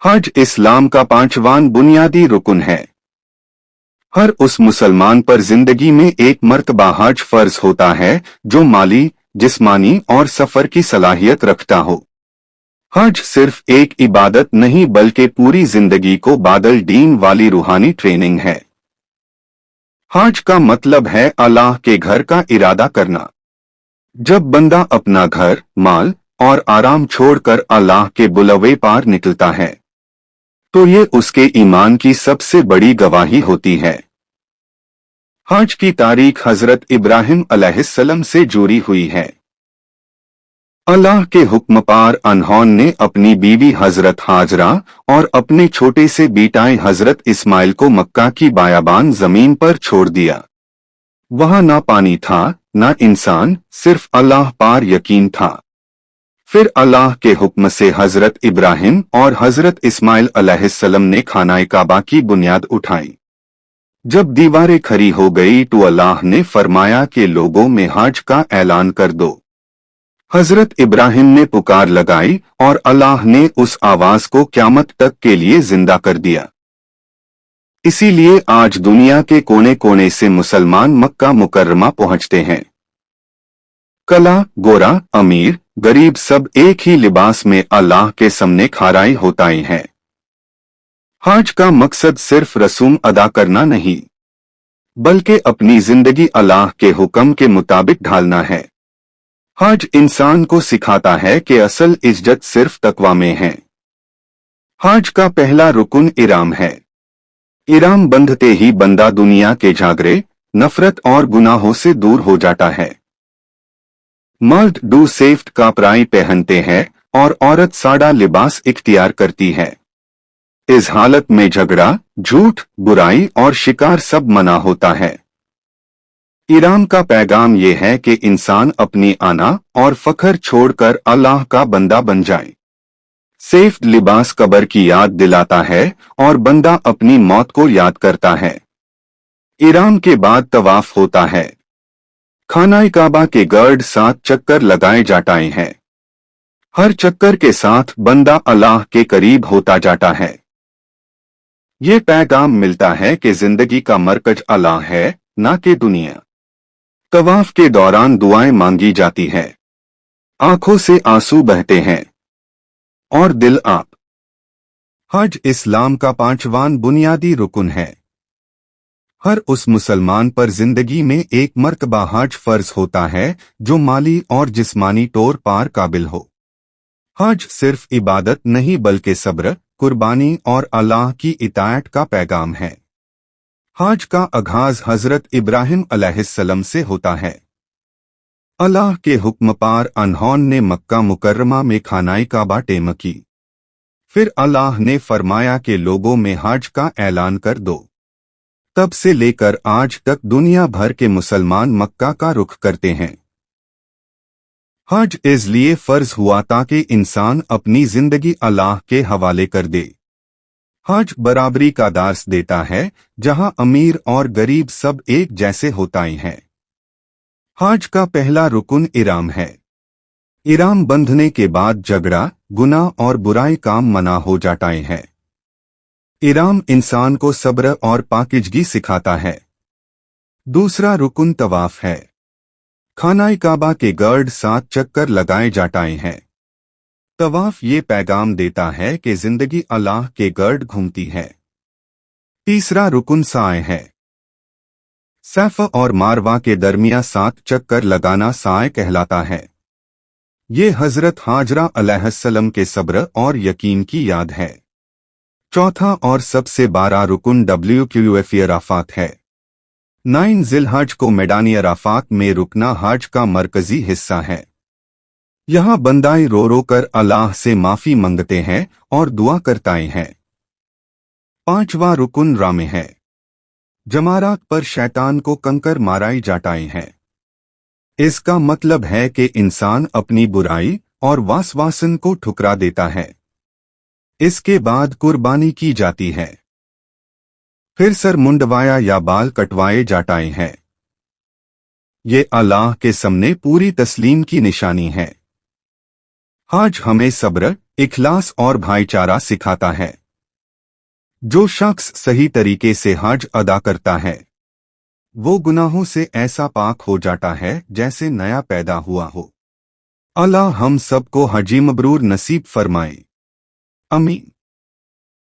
हज इस्लाम का पांचवां बुनियादी रुकन है। हर उस मुसलमान पर जिंदगी में एक मर्तबा हज फर्ज होता है जो माली, जिस्मानी और सफर की सलाहियत रखता हो। हज सिर्फ एक इबादत नहीं बल्कि पूरी जिंदगी को बादल दीन वाली रूहानी ट्रेनिंग है। हज का मतलब है अल्लाह के घर का इरादा करना। जब बंदा अपना घर, माल और आराम छोड़कर अल्लाह के बुलवे पार निकलता है तो ये उसके ईमान की सबसे बड़ी गवाही होती है। हज की तारीख हजरत इब्राहिम अलैहिस्सलाम से जुड़ी हुई है। अल्लाह के हुक्म पार अनहोन ने अपनी बीवी हजरत हाजरा और अपने छोटे से बेटाए हजरत इस्माइल को मक्का की बायाबान जमीन पर छोड़ दिया। वहां ना पानी था, ना इंसान, सिर्फ अल्लाह पार यकीन था। फिर अल्लाह के हुक्म से हजरत इब्राहिम और हजरत इस्माइल अलैहिस्सलाम ने खानाए काबा की बुनियाद उठाई। जब दीवारें खड़ी हो गई तो अल्लाह ने फरमाया कि लोगों में हज का ऐलान कर दो। हजरत इब्राहिम ने पुकार लगाई और अल्लाह ने उस आवाज को क़यामत तक के लिए जिंदा कर दिया। इसीलिए आज दुनिया के कोने कोने से मुसलमान मक्का मुकर्रमा पहुंचते हैं। कला, गोरा, अमीर, गरीब सब एक ही लिबास में अल्लाह के सामने खड़े होते हैं। हज का मकसद सिर्फ रसूम अदा करना नहीं बल्कि अपनी जिंदगी अल्लाह के हुक्म के मुताबिक ढालना है। हज इंसान को सिखाता है कि असल इज्जत सिर्फ तकवा में है। हज का पहला रुकन इराम है। इराम बंधते ही बंदा दुनिया के झगड़े, नफरत और गुनाहों से दूर हो जाता है। मर्द डू सेफ्ट का प्राई पहनते हैं और औरत सादा लिबास इख्तियार करती है। इस हालत में झगड़ा, झूठ, बुराई और शिकार सब मना होता है। इराम का पैगाम यह है कि इंसान अपनी आना और फखर छोड़कर अल्लाह का बंदा बन जाए। सेफ्ट लिबास कब्र की याद दिलाता है और बंदा अपनी मौत को याद करता है। इराम के बाद तवाफ होता है। खानाए काबा के गर्द 7 चक्कर लगाए जाते हैं। हर चक्कर के साथ बंदा अल्लाह के करीब होता जाता है। ये पैगाम मिलता है कि जिंदगी का मरकज अल्लाह है, ना कि दुनिया। तवाफ के दौरान दुआएं मांगी जाती है, आंखों से आंसू बहते हैं और दिल आप। हज इस्लाम का पांचवां बुनियादी रुकन है। हर उस मुसलमान पर जिंदगी में एक मर्तबा हज फर्ज होता है जो माली और जिस्मानी तौर पर काबिल हो। हज सिर्फ इबादत नहीं बल्कि सब्र, कुर्बानी और अल्लाह की इताअत का पैगाम है। हज का आगाज हजरत इब्राहिम अलैहिस्सलाम से होता है। अल्लाह के हुक्म पार अनहोन ने मक्का मुकर्रमा में खानाए काबा टेम की। फिर अल्लाह ने फरमाया कि लोगों में हज का ऐलान कर दो। तब से लेकर आज तक दुनिया भर के मुसलमान मक्का का रुख करते हैं। हज इसलिए फर्ज हुआ ताकि इंसान अपनी जिंदगी अल्लाह के हवाले कर दे। हज बराबरी का दार्स देता है जहां अमीर और गरीब सब एक जैसे होते हैं। हज का पहला रुकन इराम है। इराम बंधने के बाद झगड़ा, गुनाह और बुराई काम मना हो जाते हैं। इराम इंसान को सब्र और पाकिजगी सिखाता है। दूसरा रुकन तवाफ है। खानाए काबा के गर्द 7 चक्कर लगाए जाते हैं। तवाफ ये पैगाम देता है कि जिंदगी अल्लाह के गर्द घूमती है। तीसरा रुकन साए है। सफ़ा और मारवा के दरमिया 7 चक्कर लगाना साए कहलाता है। ये हजरत हाजरा अलैहिस्सलाम के सब्र और यकीन की याद है। चौथा और सबसे बड़ा रुकन WQF अराफात है। 9 जिलहज को मैदानी अराफात में रुकना हज का मरकजी हिस्सा है। यहाँ बंदाई रो रो कर अल्लाह से माफी मांगते हैं और दुआ करते हैं। पांचवा रुकन रामे है। जमारात पर शैतान को कंकर माराई जाते हैं। इसका मतलब है कि इंसान अपनी बुराई और वासवासन को ठुकरा देता है। इसके बाद कुर्बानी की जाती है। फिर सर मुंडवाया या बाल कटवाए जाते हैं। ये अल्लाह के सामने पूरी तस्लीम की निशानी है। हज हमें सब्र, इखलास और भाईचारा सिखाता है। जो शख्स सही तरीके से हज अदा करता है वो गुनाहों से ऐसा पाक हो जाता है जैसे नया पैदा हुआ हो। अल्लाह हम सबको हजी मबरूर नसीब फरमाए। आमीन।